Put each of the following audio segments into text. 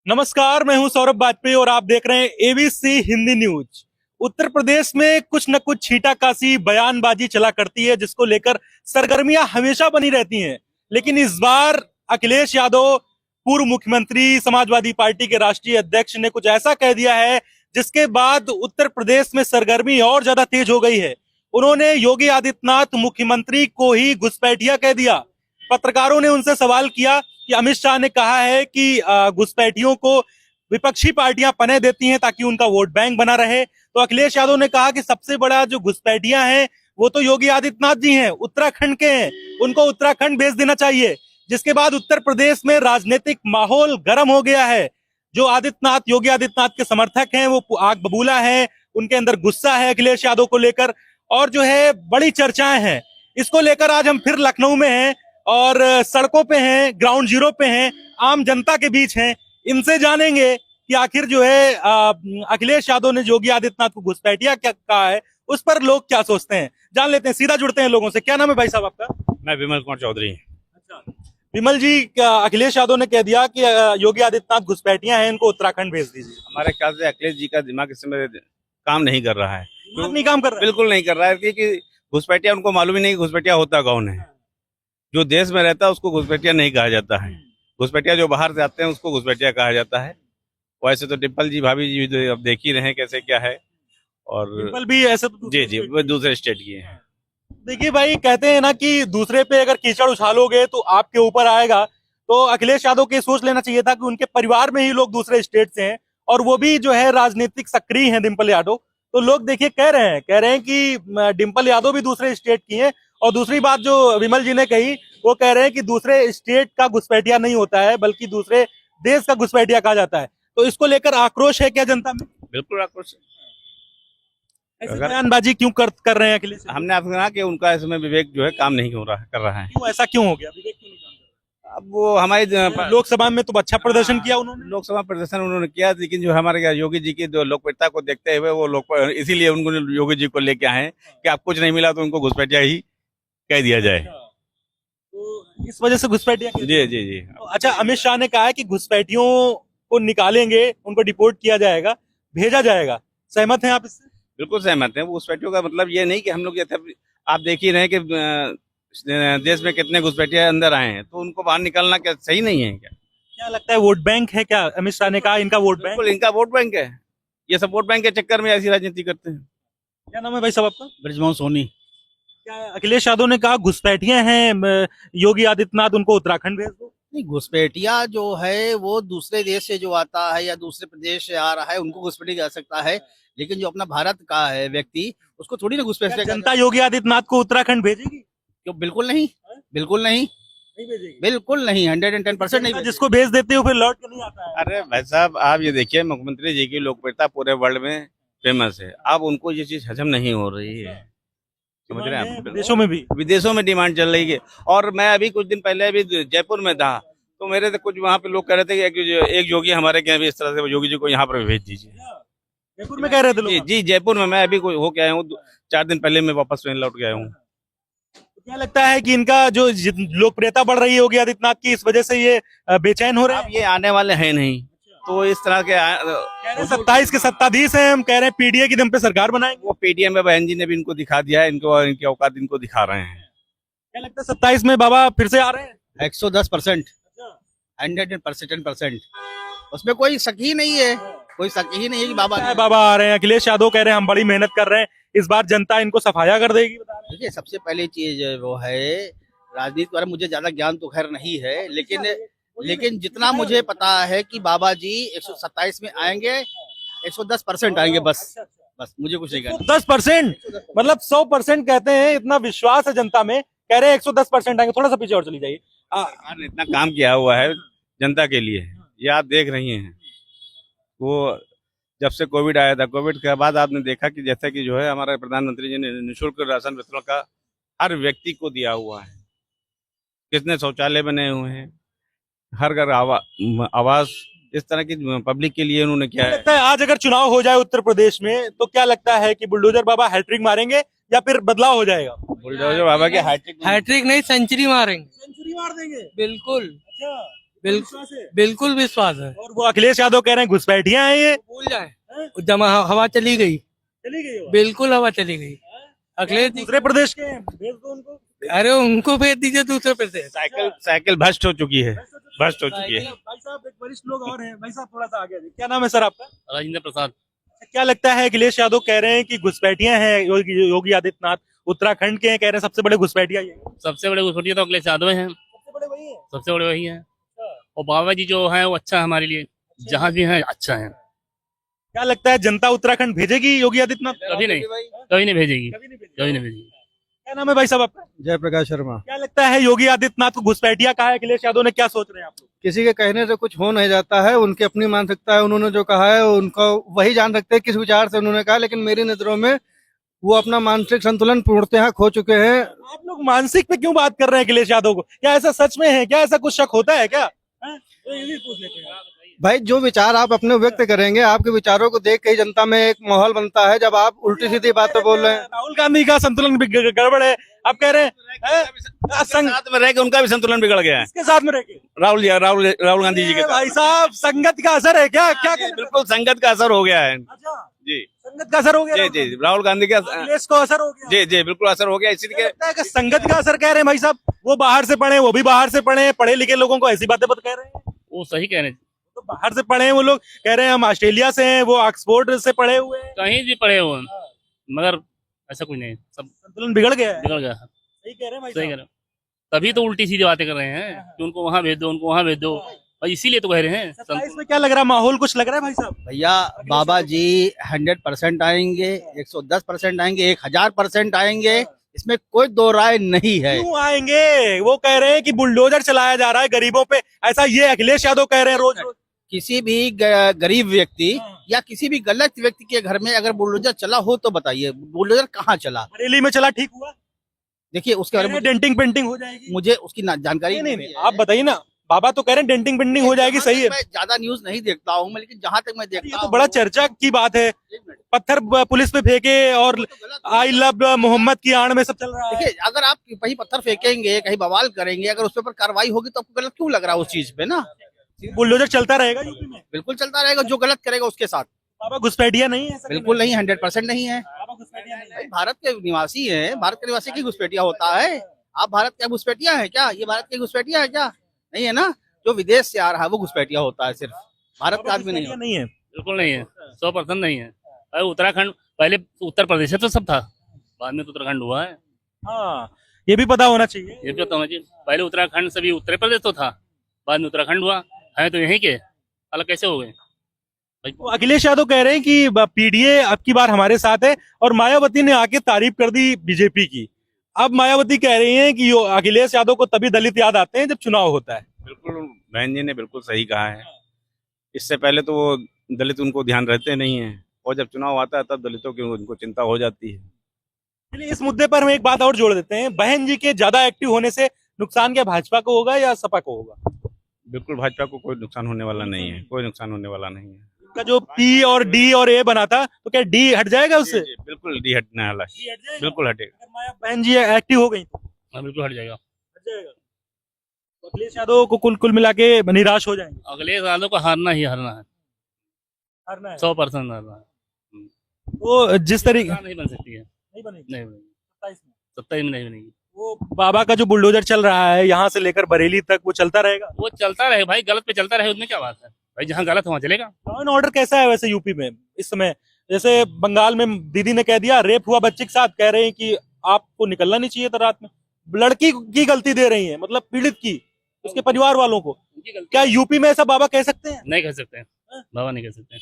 नमस्कार, मैं हूं सौरभ वाजपेयी और आप देख रहे हैं एबीसी हिंदी न्यूज। उत्तर प्रदेश में कुछ न कुछ छींटाकशी बयानबाजी चला करती है, जिसको लेकर सरगर्मियां हमेशा बनी रहती हैं। लेकिन इस बार अखिलेश यादव, पूर्व मुख्यमंत्री, समाजवादी पार्टी के राष्ट्रीय अध्यक्ष, ने कुछ ऐसा कह दिया है जिसके बाद उत्तर प्रदेश में सरगर्मी और ज्यादा तेज हो गई है। उन्होंने योगी आदित्यनाथ मुख्यमंत्री को ही घुसपैठिया कह दिया। पत्रकारों ने उनसे सवाल किया कि अमित शाह ने कहा है कि घुसपैठियों को विपक्षी पार्टियां पनाह देती हैं ताकि उनका वोट बैंक बना रहे। तो अखिलेश यादव ने कहा कि सबसे बड़ा जो घुसपैठियां हैं वो तो योगी आदित्यनाथ जी हैं, उत्तराखंड के हैं, उनको उत्तराखंड भेज देना चाहिए। जिसके बाद उत्तर प्रदेश में राजनीतिक माहौल गर्म हो गया है। जो आदित्यनाथ, योगी आदित्यनाथ के समर्थक हैं वो आग बबूला है, उनके अंदर गुस्सा है अखिलेश यादव को लेकर, और जो है बड़ी चर्चाएं हैं। इसको लेकर आज हम फिर लखनऊ में हैं और सड़कों पे हैं, ग्राउंड जीरो पे हैं, आम जनता के बीच हैं। इनसे जानेंगे कि आखिर जो है अखिलेश यादव ने योगी आदित्यनाथ को घुसपैठिया क्या कहा है, उस पर लोग क्या सोचते हैं, जान लेते हैं। सीधा जुड़ते हैं लोगों से। क्या नाम है भाई साहब आपका? मैं विमल कुमार चौधरी। अच्छा विमल जी, अखिलेश यादव ने कह दिया कि योगी आदित्यनाथ घुसपैठिया हैं, इनको उत्तराखंड भेज दीजिए। हमारे ख्याल से अखिलेश जी का दिमाग इस समय काम नहीं कर रहा है। नहीं काम कर रहा है? बिल्कुल नहीं कर रहा है, क्योंकि घुसपैठिया उनको मालूम ही नहीं घुसपैठिया होता कौन है। जो देश में रहता है उसको घुसपैठिया नहीं कहा जाता है। घुसपैठिया जो बाहर से आते हैं उसको घुसपैठिया कहा जाता है। वैसे तो डिम्पल जी, भाभी जी तो अब देख ही रहे हैं कैसे क्या है। और डिम्पल भी ऐसे तो जी वो दूसरे स्टेट की है। देखिए भाई, कहते हैं ना कि दूसरे पे अगर कीचड़ उछालोगे तो आपके ऊपर आएगा। तो अखिलेश यादव को सोच लेना चाहिए था कि उनके परिवार में ही लोग दूसरे स्टेट से हैं और वो भी जो है राजनीतिक सक्रिय हैं, डिम्पल यादव। तो लोग देखिए कह रहे हैं कि डिम्पल यादव भी दूसरे स्टेट की हैं। और दूसरी बात जो विमल जी ने कही, वो कह रहे हैं कि दूसरे स्टेट का घुसपैठिया नहीं होता है, बल्कि दूसरे देश का घुसपैठिया कहा जाता है। तो इसको लेकर आक्रोश है क्या जनता में? बिल्कुल आक्रोश। ऐसी बयानबाजी क्यों कर रहे हैं अखिलेश? हमने आपसे कहा कि उनका इसमें विवेक जो है काम नहीं कर रहा है। क्यों, ऐसा क्यों हो गया? विवेक क्यों नहीं काम कर रहा? अब वो हमारी लोकसभा में तो अच्छा प्रदर्शन किया उन्होंने। लोकसभा प्रदर्शन उन्होंने किया, लेकिन जो हमारे योगी जी की जो लोकप्रियता को देखते हुए वो लोग इसीलिए उनको योगी जी को लेके आए कि आप कुछ नहीं मिला तो उनको घुसपैठिया ही कह दिया जाए। तो इस वजह से घुसपैठिया जी जी जी। तो अच्छा, अमित शाह ने कहा है कि घुसपैठियों को निकालेंगे, उनको डिपोर्ट किया जाएगा, भेजा जाएगा। सहमत हैं आप इससे? बिल्कुल सहमत हैं। घुसपैठियों का मतलब ये नहीं कि हम लोग आप देख ही रहे हैं कि देश में कितने घुसपैठिया अंदर आए हैं, तो उनको बाहर निकालना क्या सही नहीं है क्या? क्या लगता है वोट बैंक है क्या? अमित शाह ने कहा इनका वोट बैंक। बिल्कुल इनका वोट बैंक है। ये सब वोट बैंक के चक्कर में ऐसी राजनीति करते हैं। क्या नाम है भाई साहब आपका? ब्रिजमोहन सोनी। क्या अखिलेश यादव ने कहा घुसपैठिया हैं, योगी आदित्यनाथ उनको उत्तराखंड भेज दो? नहीं, घुसपैठिया जो है वो दूसरे देश से जो आता है या दूसरे प्रदेश से आ रहा है उनको घुसपैठिया कह सकता है, लेकिन जो अपना भारत का है व्यक्ति उसको थोड़ी ना घुसपैठिया जनता योगी आदित्यनाथ को उत्तराखंड भेजेगी? क्यों? बिल्कुल नहीं, बिल्कुल नहीं, नहीं भेजेगी? बिल्कुल नहीं, 110% नहीं। जिसको भेज देते हो फिर लौट के नहीं आता है। अरे भाई साहब, आप ये देखिए, मुख्यमंत्री जी की लोकप्रियता पूरे वर्ल्ड में फेमस है। अब उनको ये चीज हजम नहीं हो रही है, समझ रहे हैं आप? विदेशों में डिमांड चल रही है। और मैं अभी कुछ दिन पहले अभी जयपुर में था, तो मेरे से कुछ वहाँ पे लोग कह रहे थे कि एक योगी हमारे यहाँ भी इस तरह से योगी जी को यहाँ पर भेज दीजिए। जयपुर में कह रहे थे लोग? जी जयपुर में। मैं अभी हो के आया हूँ, 4 दिन पहले मैं वापस ट्रेन लौट के आया हूँ। क्या लगता है कि इनका जो लोकप्रियता बढ़ रही है योगी आदित्यनाथ की, इस वजह से ये बेचैन हो रहे हैं? अब ये आने वाले हैं नहीं, तो इस तरह के 27 के सत्ताधीश हैं, हम कह रहे हैं पीडीए की दम पे सरकार बनाएंगे। वो पीडीएम में बहन जी ने भी इनको दिखा दिया है, इनकी औकात इनको दिखा रहे हैं। क्या लगता है 27 में बाबा फिर से आ रहे हैं? 110%, 110%। उसमें कोई शक ही नहीं है, कोई शक ही नहीं है कि बाबा आ रहे हैं। अखिलेश यादव कह रहे हैं हम बड़ी मेहनत कर रहे हैं, इस बार जनता इनको सफाया कर देगी। देखिए, सबसे पहली चीज वो है, राजनीति द्वारा मुझे ज्यादा ज्ञान तो खैर नहीं है, लेकिन जितना मुझे पता है कि बाबा जी 127 में आएंगे, 110% आएंगे। बस मुझे कुछ नहीं कहना। 10% मतलब 100% कहते हैं, इतना विश्वास है जनता में, कह रहे हैं 110% आएंगे। थोड़ा सा पीछे और चली जाइए। इतना काम किया हुआ है जनता के लिए, ये आप देख रही हैं। वो जब से कोविड आया था, कोविड के बाद आपने देखा कि जैसे कि जो है हमारे प्रधानमंत्री जी ने निःशुल्क राशन वितरण का हर व्यक्ति को दिया हुआ है। कितने शौचालय बने हुए हैं, हर घर आवास, इस तरह की पब्लिक के लिए उन्होंने किया है। आज अगर चुनाव हो जाए उत्तर प्रदेश में तो क्या लगता है कि बुलडोजर बाबा हैट्रिक मारेंगे या फिर बदलाव हो जाएगा? बुलडोजर बाबा के हैट्रिक नहीं, सेंचुरी मारेंगे। सेंचुरी मार देंगे? बिल्कुल। अच्छा, विश्वास है? बिल्कुल विश्वास है। और वो अखिलेश यादव कह रहे हैं घुसपैठियां हैं ये। भूल जाए, जब हवा चली गई, चली गई वो। बिल्कुल हवा चली गई। अखिलेश जी, दूसरे प्रदेश के हैं, भेज दो उनको। अरे उनको भेज दीजिए दूसरे प्रदेश। साइकिल भ्रष्ट हो चुकी है, भ्रष्ट हो चुकी है। भाई साहब एक वरिष्ठ लोग और हैं, भाई साहब थोड़ा सा आगे आ जाइए। क्या नाम है सर आपका? राजेंद्र प्रसाद। क्या लगता है अखिलेश यादव कह रहे हैं कि घुसपैठियां हैं योगी आदित्यनाथ उत्तराखंड के हैं, कह रहे हैं सबसे बड़े घुसपैठिया ये हैं। सबसे बड़े घुसपैठिया तो अखिलेश यादव हैं, सबसे बड़े वही हैं। सबसे बड़े वही हैं। और बाबा जी जो है वो अच्छा है हमारे लिए, जहाँ भी है अच्छा है। क्या लगता है जनता उत्तराखंड भेजेगी योगी आदित्यनाथ? कभी नहीं, कभी नहीं भेजेगी, कभी नहीं भेजेगी। कभी नहीं भेजेगी। क्या नाम है भाई साहब आपका? जयप्रकाश शर्मा। क्या लगता है योगी आदित्यनाथ को घुसपैठिया कहा है अखिलेश यादव ने, क्या सोच रहे हैं आप लोग? किसी के कहने से कुछ हो नहीं जाता है, उनकी अपनी मानसिकता है, उन्होंने जो कहा है उनको वही जान सकते हैं किस विचार से उन्होंने कहा, लेकिन मेरी नजरों में वो अपना मानसिक संतुलन पूर्णतः खो चुके हैं। आप लोग मानसिक पे क्यों बात कर रहे हैं अखिलेश यादव को? क्या ऐसा सच में है? क्या ऐसा कुछ शक होता है क्या? तो ये भी पूछ लेते हैं। भाई जो विचार आप अपने व्यक्त करेंगे, आपके विचारों को देख के ही जनता में एक माहौल बनता है। जब आप उल्टी सीधी बातें बोल रहे हैं, राहुल गांधी का संतुलन भी गड़बड़ है, आप कह रहे हैं साथ में रह के उनका भी संतुलन बिगड़ गया है। इसके साथ में रह के राहुल गांधी जी के साथ। भाई साहब संगत का असर है क्या? क्या जी, बिल्कुल संगत का असर हो गया है। अच्छा, जी संगत का असर हो गया। जी जी, राहुल गांधी का अखिलेश को असर हो गया। जी जी बिल्कुल असर हो गया। इसीलिए लगता है कि संगत का असर कह रहे हैं भाई साहब। वो बाहर से पढ़े, वो भी बाहर से पढ़े, पढ़े लिखे लोगों को ऐसी बातें बत कह रहे हैं। वो सही कह रहे हैं, तो बाहर से पढ़े हैं वो लोग, कह रहे हैं हम ऑस्ट्रेलिया से हैं, वो ऑक्सफोर्ड से पढ़े हुए हैं। कहीं भी पड़े हो, मगर ऐसा कुछ नहीं, सब संतुलन बिगड़ गया है। बिगड़ गया। सही कह रहे हैं भाई सही कह साहब। रहे हैं। तभी तो उल्टी सीधी बातें कर रहे हैं कि उनको वहाँ भेज दो, उनको वहाँ भेज दो, और इसीलिए तो कह रहे हैं। 27 में क्या लग रहा है, माहौल कुछ लग रहा है भाई साहब? भैया बाबा जी 100% आएंगे, 110% आएंगे, 1000% आएंगे, इसमें कोई दो राय नहीं है। क्यों आएंगे? वो कह रहे हैं कि बुलडोजर चलाया जा रहा है गरीबों पे, ऐसा ये अखिलेश यादव कह रहे हैं रोज रोज। किसी भी गरीब व्यक्ति या किसी भी गलत व्यक्ति के घर में अगर बुलडोजर चला हो तो बताइए, बुलडोजर कहाँ चला? बरेली में चला, ठीक हुआ? देखिए उसके बारे में डेंटिंग पेंटिंग हो जाएगी। मुझे उसकी जानकारी नहीं नहीं, आप बताइए ना। बाबा तो कह रहे हैं डेंटिंग पेंटिंग हो जाएगी, सही है। मैं ज्यादा न्यूज नहीं देखता हूँ मैं, लेकिन जहाँ तक मैं ये देखता तो हूँ बड़ा चर्चा की बात है। एक मिनट। पत्थर पुलिस पे फेंके और आई लव मोहम्मद की आड़ में सब चल रहा है। देखिए अगर आप कहीं पत्थर फेंकेंगे, कहीं बवाल करेंगे, अगर उस पर कार्रवाई होगी तो आपको गलत क्यों लग रहा है उस चीज पे ना? बुलडोजर चलता रहेगा यूपी में। बिल्कुल चलता रहेगा, जो गलत करेगा उसके साथ। बाबा घुसपैठिया नहीं है ऐसा बिल्कुल नहीं, 100% नहीं है। बाबा घुसपैठिया नहीं भाई है। भारत के निवासी हैं, भारत के निवासी की घुसपैठिया होता है? आप भारत के घुसपैठिया है क्या? ये भारत के घुसपैठिया है क्या? नहीं है ना। जो विदेश से आ रहा है वो घुसपैठिया होता है, सिर्फ भारत का आदमी नहीं घुसपैठिया होता। नहीं है। बिल्कुल नहीं है, 100% नहीं है। अरे उत्तराखंड पहले उत्तर प्रदेश तो सब था, बाद में तो उत्तराखंड हुआ है। हाँ, ये भी पता होना चाहिए। ये भी तो समझिए, पहले उत्तराखंड से भी उत्तर प्रदेश तो था, बाद में उत्तराखंड हुआ है, तो यहीं के अलग कैसे हो गए? तो अखिलेश यादव कह रहे हैं कि पीडीए अब की बार हमारे साथ है, और मायावती ने आके तारीफ कर दी बीजेपी की। अब मायावती कह रही हैं कि अखिलेश यादव को तभी दलित याद आते हैं जब चुनाव होता है। बिल्कुल बहन जी ने बिल्कुल सही कहा है। इससे पहले तो वो दलित उनको ध्यान रहते नहीं है, और जब चुनाव आता है तब दलितों की उनको चिंता हो जाती है। चलिए इस मुद्दे पर हम एक बात और जोड़ देते हैं। बहन जी के ज्यादा एक्टिव होने से नुकसान क्या भाजपा को होगा या सपा को होगा? बिल्कुल भाजपा को कोई नुकसान होने वाला नहीं है, कोई नुकसान होने वाला नहीं है। का जो पी और डी और ए बना था, तो क्या डी हट जाएगा उससे? जी, बिल्कुल डी हटने वाला है, डी हट जाएगा? बिल्कुल हटेगा। अगर माया बहन जी एक्टिव हो गई तो हाँ, बिल्कुल हट जाएगा। हट जाएगा। तो अखिलेश यादव को कुल मिला के निराश हो जाएंगे। अखिलेश यादव को हारना ही हारना है, हारना है। 100% हारना है। तो जिस तरीके सरकार नहीं बन सकती है, नहीं बनेगी नहीं बनेगी, 27 में। 27 में नहीं बनेगी। वो बाबा का जो बुलडोजर चल रहा है यहाँ से लेकर बरेली तक, वो चलता रहेगा। वो चलता रहे भाई, गलत पे चलता रहे, उसमें क्या बात है भाई? जहाँ गलत है वहाँ चलेगा। लॉ एंड ऑर्डर कैसा है वैसे यूपी में इस समय? जैसे बंगाल में दीदी ने कह दिया रेप हुआ बच्चे के साथ, कह रहे हैं कि आपको निकलना नहीं चाहिए था रात में। लड़की की गलती दे रही है, मतलब पीड़ित की, उसके परिवार वालों को। उनकी गलती क्या यूपी में ऐसा बाबा कह सकते हैं? नहीं कह सकते, बाबा नहीं कह सकते।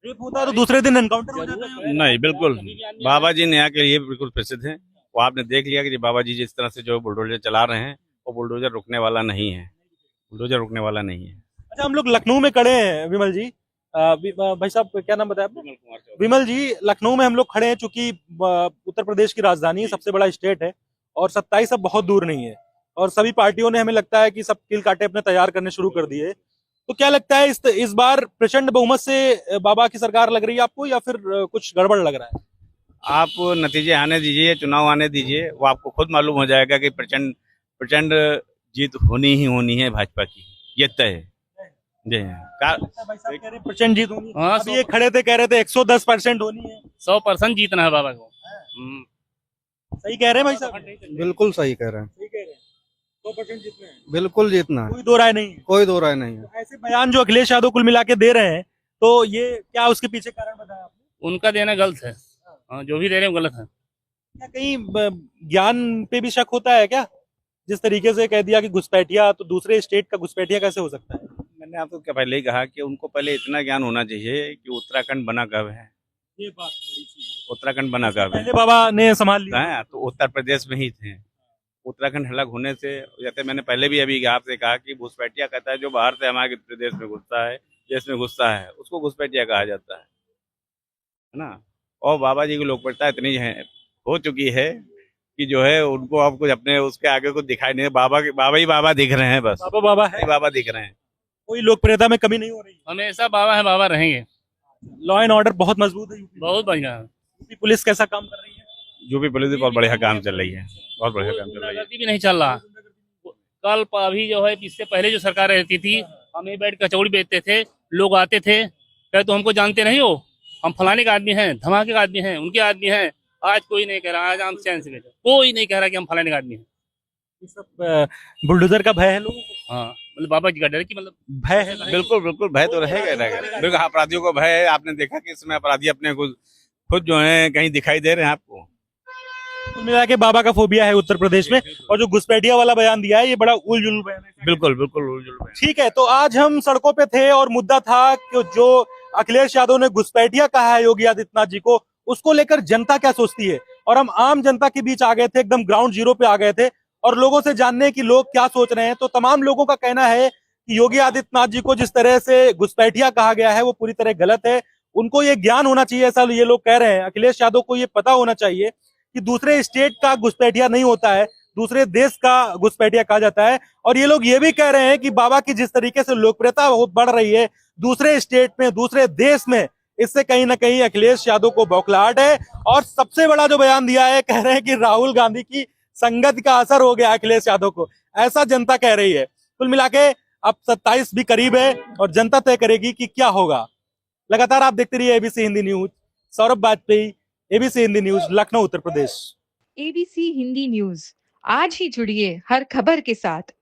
रेप होता है तो दूसरे दिन एनकाउंटर हो जाता है। नहीं, बिल्कुल बाबा जी न्याय के लिए बिल्कुल प्रसिद्ध हैं। वो आपने देख लिया कि बाबा जी जिस तरह से जो बुलडोजर चला रहे हैं, वो बुलडोजर रुकने वाला नहीं है, बुलडोजर रुकने वाला नहीं है। अच्छा, हम लोग लखनऊ में खड़े हैं विमल जी। भाई साहब क्या नाम बताया आपने? विमल जी, लखनऊ में हम लोग खड़े हैं, चूंकि उत्तर प्रदेश की राजधानी है, सबसे बड़ा स्टेट है, और 27 अब बहुत दूर नहीं है, और सभी पार्टियों ने हमें लगता है कि सब किल काटे अपने तैयार करने शुरू कर दिए। तो क्या लगता है इस बार प्रचंड बहुमत से बाबा की सरकार लग रही है आपको, या फिर कुछ गड़बड़ लग रहा है? आप नतीजे आने दीजिए, चुनाव आने दीजिए, वो आपको खुद मालूम हो जाएगा कि प्रचंड जीत होनी ही होनी है भाजपा की। ये तय है जी भाई साहब कह रहे हैं परसेंट जीत होगी। हाँ, अभी ये खड़े थे कह रहे थे 110% होनी है। 100% जीतना है बाबा को। सही कह रहे हैं भाई साहब? बिल्कुल सही कह रहे हैं, सही कह रहे हैं, 100% जीतना है, बिल्कुल जीतना है, कोई दो राय नहीं है। कोई दो राय नहीं है। तो ऐसे बयान जो अखिलेश यादव कुल मिला के दे रहे हैं, तो ये क्या उसके पीछे कारण बताया आपने? उनका देना गलत है। हाँ, जो भी दे रहे हैं वो गलत है। क्या कहीं ज्ञान पे भी शक होता है क्या? जिस तरीके से कह दिया कि घुसपैठिया, तो दूसरे स्टेट का घुसपैठिया कैसे हो सकता है? मैंने आपको क्या पहले ही कहा कि उनको पहले इतना ज्ञान होना चाहिए कि उत्तराखंड बना कब है, ये बात बड़ी चीज है। उत्तराखंड बना कब है। पहले बाबा ने संभाल लिया। हाँ, तो उत्तर प्रदेश में ही थे। उत्तराखंड अलग होने से, जैसे मैंने पहले भी अभी आपसे कहा कि घुसपैठिया कहता है जो बाहर से हमारे प्रदेश में घुसता है, देश में घुसता है, उसको घुसपैठिया कहा जाता है ना। और बाबा जी की लोकप्रियता इतनी है हो चुकी है कि जो है उनको अब कुछ अपने उसके आगे कुछ दिखाई नहीं, बाबा ही बाबा दिख रहे हैं, बस बाबा बाबा है, बाबा दिख रहे हैं। कोई लोकप्रियता में कमी नहीं हो रही। हमेशा बाबा है, बाबा रहेंगे। लॉ एंड ऑर्डर बहुत मजबूत है यूपी में। बहुत बढ़िया है। यूपी पुलिस कैसा काम कर रही है? यूपी पुलिस भी बहुत बढ़िया काम चल रही है, बहुत बढ़िया काम चल रही है। गुंडागर्दी भी नहीं चल रहा। कल अभी जो है, इससे पहले जो सरकार रहती थी, हम यहीं बैठ कचौड़ी बेचते थे, लोग आते थे, कहे तो हमको जानते नहीं हो, हम फलाने का आदमी हैं, धमाके का आदमी हैं, उनके आदमी हैं। आज कोई नहीं कह रहा, आज हम चैन से बैठे, कोई नहीं कह रहा कि हम फलाने का आदमी हैं। ये सब बुलडोजर का भय है लोगों को? हाँ, मतलब बाबा जी का डर कि मतलब भय है। बिल्कुल बिल्कुल भय तो रहेगा रहेगा। बिल्कुल अपराधियों को भय है। आपने देखा कि इसमें अपराधी अपने खुद जो है कहीं दिखाई दे रहे हैं आपको। कुल मिला के बाबा का फोबिया है उत्तर प्रदेश में, और जो घुसपैठिया वाला बयान दिया है ये बड़ा उलझुल बयान है। बिल्कुल बिल्कुल ठीक है, तो आज हम सड़कों पे थे और मुद्दा था कि जो अखिलेश यादव ने घुसपैठिया कहा है योगी आदित्यनाथ जी को, उसको लेकर जनता क्या सोचती है। और हम आम जनता के बीच आ गए थे, एकदम ग्राउंड जीरो पे आ गए थे और लोगों से जानने की लोग क्या सोच रहे हैं। तो तमाम लोगों का कहना है कि योगी आदित्यनाथ जी को जिस तरह से घुसपैठिया कहा गया है वो पूरी तरह गलत है। उनको ये ज्ञान होना चाहिए, ऐसा ये लोग कह रहे हैं। अखिलेश यादव को ये पता होना चाहिए कि दूसरे स्टेट का घुसपैठिया नहीं होता है, दूसरे देश का घुसपैठिया कहा जाता है। और ये लोग ये भी कह रहे हैं कि बाबा की जिस तरीके से लोकप्रियता बढ़ रही है दूसरे स्टेट में, दूसरे देश में, इससे कहीं ना कहीं अखिलेश यादव को बौखलाहट है। और सबसे बड़ा जो बयान दिया है, कह रहे हैं कि राहुल गांधी की संगत का असर हो गया अखिलेश यादव को, ऐसा जनता कह रही है। कुल मिला के अब 27 भी करीब है और जनता तय करेगी कि क्या होगा। लगातार आप देखते रहिए ABC Hindi news. Saurabh Vajpayee, ABC Hindi news, Lucknow, Uttar Pradesh. ABC Hindi news, आज ही जुड़िए हर खबर के साथ।